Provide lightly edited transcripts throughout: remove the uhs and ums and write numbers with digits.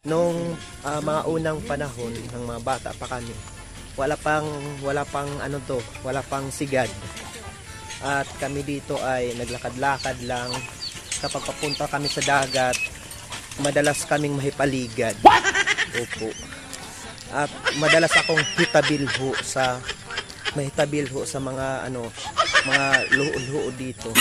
Nung mga unang panahon ng mga bata pa kami, wala pang wala pang sigad. At kami dito ay naglakad-lakad lang. Kapag papunta kami sa dagat, madalas kaming mahipaligad. Opo. At madalas akong mahitabilho sa mga mga luho-luho dito.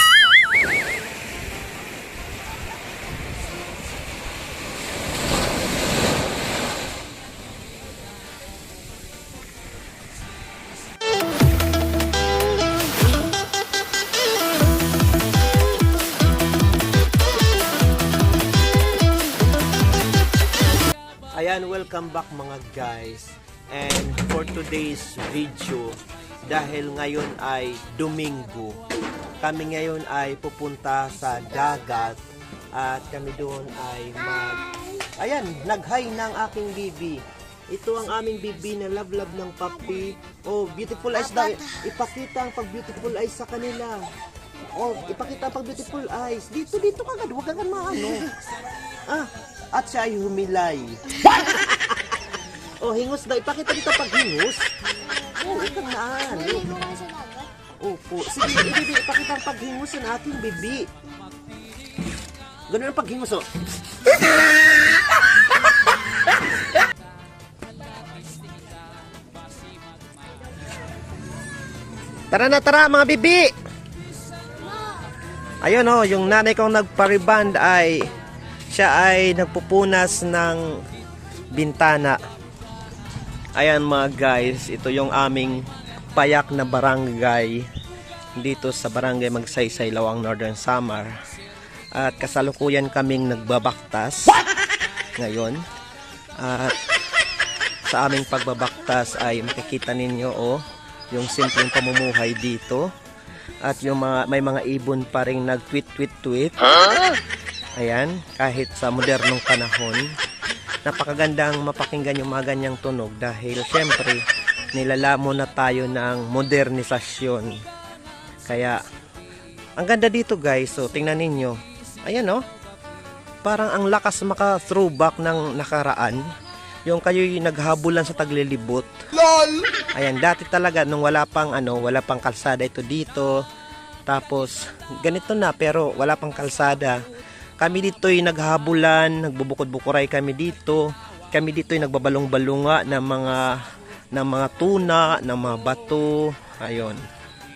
Ayan, welcome back mga guys. And for today's video, dahil ngayon ay Domingo, kami ngayon ay pupunta sa dagat at kami doon ay nag-hi ng aking bibi. Ito ang aming bibi na love ng papi. Oh, beautiful eyes daw. Ipakita ang pag-beautiful eyes sa kanila. Oh, ipakita ang pag-beautiful eyes. Dito kagad, huwag kang maano. At siya ay humilay. Oh, hingus daw. Ipakita dito pag hingus. Oh, ikang naan. Opo. Sige, bibi, ipakita ang paghingus ng aking bibi. Ganun ang paghingus, oh. Tara mga bibi. Ayun, oh, yung nanay kong nagpariband ay siya ay nagpupunas ng bintana. Ayan mga guys, ito yung aming payak na barangay dito sa barangay Magsaysay, Lawang, Northern Samar. At kasalukuyan kaming nagbabaktas ngayon. At sa aming pagbabaktas ay makikita ninyo yung simpleng pamumuhay dito. At yung may mga ibon pa ring nag-tweet. Ayan, kahit sa modernong panahon, napakagandang mapakinggan yung mga ganyang tunog dahil syempre nilalamo na tayo ng modernisasyon. Kaya ang ganda dito guys, so tingnan ninyo. Ayan parang ang lakas maka-throwback ng nakaraan. Yung kayo'y naghabulan sa taglilibot. LOL! Ayan, dati talaga nung wala pang kalsada ito dito. Tapos ganito na pero wala pang kalsada. Kami dito'y naghabulan, nagbubukod-bukuray kami dito. Kami dito'y nagbabalong-balunga ng mga tuna, ng mga bato. Ayun.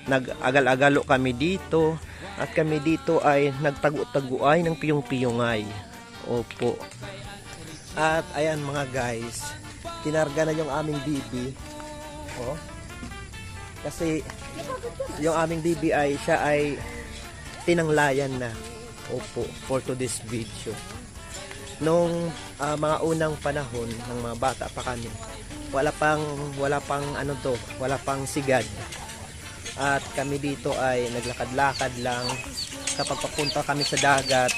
Nag-agal-agalo kami dito. At kami dito ay nagtagu-taguay ng piyong-piyongay. Opo. At ayan mga guys, kinarga na yung aming bibi. Kasi yung aming bibi siya ay tinanglayan na. Opo, for today's video. Nung mga unang panahon ng mga bata pa kami, wala pang sigad. At kami dito ay naglakad-lakad lang. Kapag papunta kami sa dagat,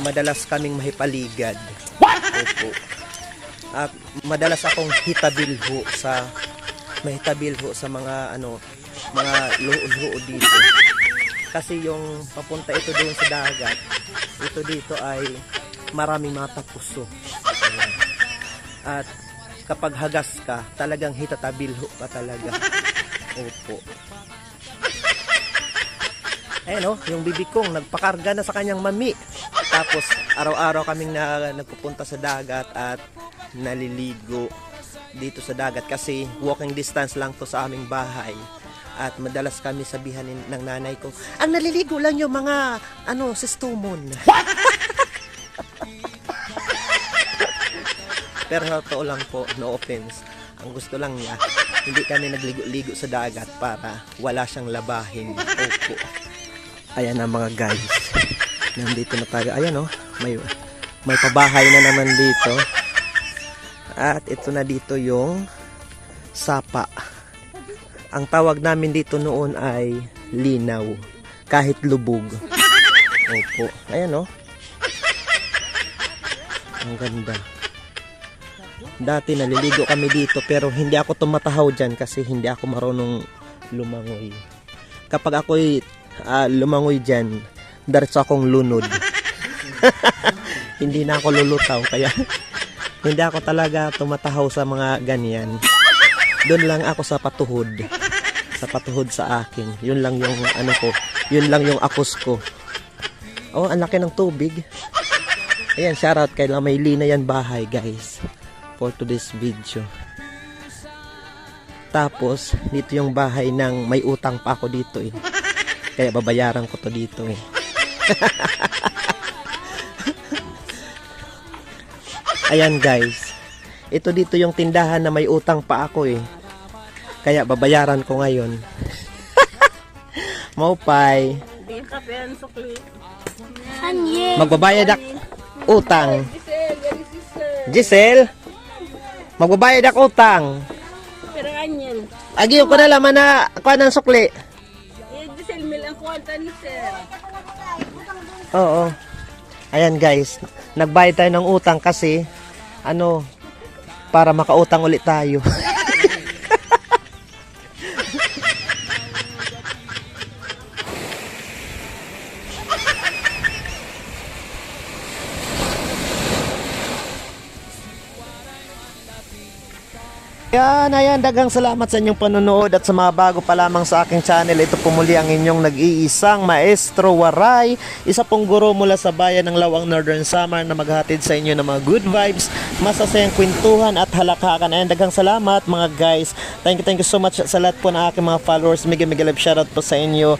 madalas kaming mahipaligad. Opo. At madalas akong mahitabilho sa mga mga luho dito. Kasi yung papunta ito doon sa dagat, ito dito ay maraming mata puso. Ayan. At kapag hagas ka, talagang hitatabilho ka talaga. Opo. Ayan yung bibi kong nagpakarga na sa kanyang mami. Tapos araw-araw kaming nagpupunta sa dagat at naliligo dito sa dagat kasi walking distance lang to sa aming bahay. At madalas kami sabihan ng nanay ko, ang naliligo lang yung mga sistumon. Pero totoo lang po, no offense. Ang gusto lang niya, hindi kami nagligo-ligo sa dagat para wala siyang labahin. Opo. Ayan na mga guys. Nandito na tayo. Ayan may pabahay na naman dito. At ito na dito yung sapa. Ang tawag namin dito noon ay linaw. Kahit lubog. Opo. Ayan ang ganda. Dati naliligo kami dito pero hindi ako tumatahaw dyan kasi hindi ako marunong lumangoy. Kapag ako'y lumangoy dyan, diretso akong lunod. Hindi na ako lulutaw kaya Hindi ako talaga tumatahaw sa mga ganyan. Doon lang ako sa patuhod. Sa patuhod sa akin. Yun lang yung ano ko. Yun lang yung akos ko. Oh, ang laki ng tubig. Ayan, shoutout kay Lamaylina yan bahay, guys. For today's video. Tapos, dito yung bahay ng may utang pa ako dito eh. Kaya babayaran ko to dito eh. Ayan, guys. Ito dito yung tindahan na may utang pa ako eh. Kaya babayaran ko ngayon. Maupay. Di ka pero sukli. Magbabayad ak utang. Giselle. Magbabayad ak utang. Pero ganyan. Agiyo ko na laman na kuha ng sukli. Giselle, milang kwanta ni sir. Oo. Ayan guys. Nagbayad tayo ng utang kasi ano para makautang ulit tayo. Ayan, dagang salamat sa inyong panonood at sa mga bago pa lamang sa aking channel. Ito po muli ang inyong nag-iisang Maestro Waray, isa pong guro mula sa bayan ng Lawang Northern Samar na maghatid sa inyo ng mga good vibes, masasayang kwentuhan at halakhakan. Ayan, dagang salamat mga guys. Thank you so much sa lahat po ng aking mga followers. Mega love shoutout po sa inyo.